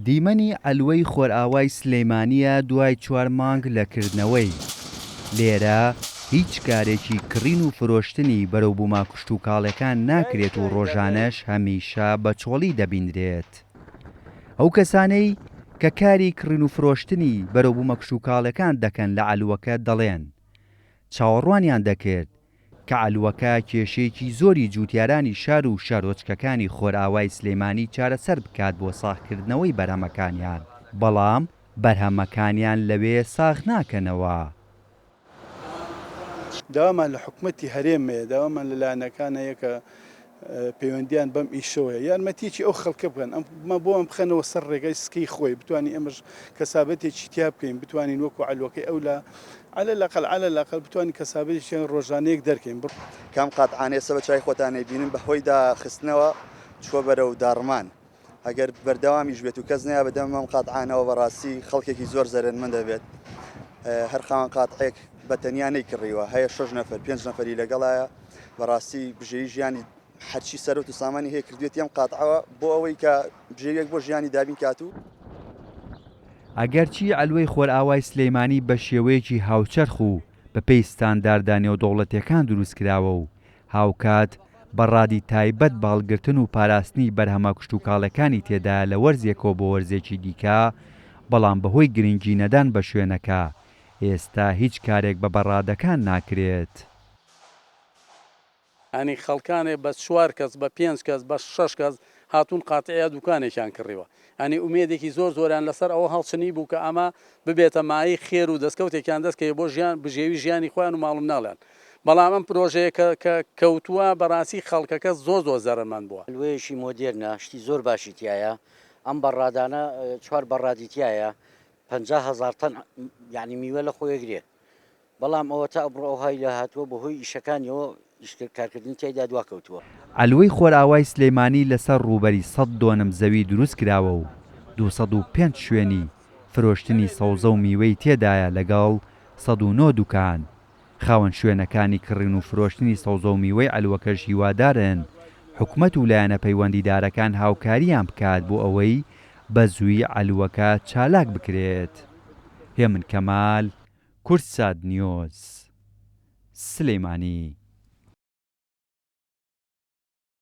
دیمەنی ئەلوەی خۆرئاوای سلەیمانیە دوای 4 مانگ لەکردنەوەی. لێرە هیچ کارێکی کڕین و فرۆشتنی بەرەو بووما کوشت و کاڵەکان ناکرێت و ڕۆژانەش هەمیشە بە چۆڵی دەبیندرێت. ئەو کەسانەی کە کاری کڕین و فرۆشتنی بەرەو بوومە کوشت و کاڵەکان دەکەن لە ئەلوەکە دەڵێن چاوەڕوانیان دەکرد کە ئەلوەکە کێشەیەکی زۆری جوتیارانی شار و شارۆچکەکانی خۆرئاوای سلەیمانی چارەسەر بکات بۆ ساغکردنەوەی بەرهەمەکانیان، بەڵام بەرهەمەکانیان لەوێ ساغ ناکەنەوە. داوامان لە حکومەتی هەرێمەیە، داوامان لەلایەنەکانەیە کە پەیوەندیان بەم ئیشەوەیە یارمەتیکی ئەو خەڵکە بکەن ئەمە بۆ ئەم بخەنەوە سەر ڕێگای سکەی خۆی بتوانین ئەمەش کەسابەتێکی تیا بکەین، بتوانین وەکو ئەلوەکەی ئەولا على الأقل بتوانین کەسابەتێکیان ڕۆژانەیەک دەرکەین. کام قاتعانەیە سەبە چای خۆتانەی بینن بەهۆی داخستنەوە چوە بەرەو داڕمان ئەگەر بەردەوامیش بێت و کەس نیا بەدەم ئەم قاتعانەوە بەڕاستی خەڵکێکی زۆر زەرمەند دەبێت. هەر خاوەن قاتعێک بەتەنیا نەیکڕیوە هەیە 6 نەفەر 5 نەفەری لەگەڵایە بەڕاستی بژێوی ژیانی هەرچی سەرۆت و سامانی هەیە کردوێت ئەم قاتعەوە بۆ ئەوەی کە بژێویەک بۆ ژیانی دابین کاتوو. ئەگەرچی ئەلوەی خۆرئاوای سلەیمانی بە شێوەیەکی هاوچەرخ و بەپێی ستانداردە نێودەوڵەتیەکان دروستکراوە و هاوکات بەڕادی تایبەت باڵگرتن و پاراستنی بەرهەمە کوشت و کاڵەکانی تێدایە لە وەرزێکەوە بۆ وەرزێکی دیکە، بەڵام بەهۆی گرنگی نەدان بە شوێنەکە ئێستا هیچ کارێک بە بەڕادەکان ناکرێت. ئەنی خەڵکانێ بە 4 کەس بە 5 کەس بە 6 کەس هاتوون قاتعەیە دوکانێکیان کڕیوە. ئەنی ئومێدێکی زۆر زۆریان لەسەر ئەوە هەڵچنی بوو کە ئەمە ببێتە مای خێر و دەستکەوتێکیان دەستکەوێت بۆ ژیان بژێوی ژیانی خۆیان و ماڵم ناڵێن. بەڵام ئەم پرۆژەیە کە کەوتووە بەڕاستی خەڵکەکە زۆر زەرمەند بووە. ئەلوەیەشی مۆدێرنە شتی زۆر باشی تایە، ئەم بەڕادانە 4 بەڕادی تایە 50,000 تەن یعنی میوە لە خۆیەگرێ، بەڵام ئەوە تا ئەبڕۆ ئەوهای لە هاتووە بەهۆی ئیشەکانیەوە کارکردنی تایدا دواکەوتووە. ئەلوەی خۆرئاوای سلەیمانی لەسەر ڕووبەری 100 دۆنم زەوی دروست کراوە و 205 شوێنی فرۆشتنی سەوزە و میوەی تێدایە لەگەڵ 109 دوکان. خاوەن شوێنەکانی کڕین و فرۆشتنی سەوزە و میوەی ئەلوەکەش هیوادارن حکومەت و لایەنە پەیوەندیدارەکان هاوکاریان بکات بۆ ئەوەی بە زووی ئەلوەکە چالاک بکرێت. هێمن کەمال، کورتسات نیۆز، سلەیمانی.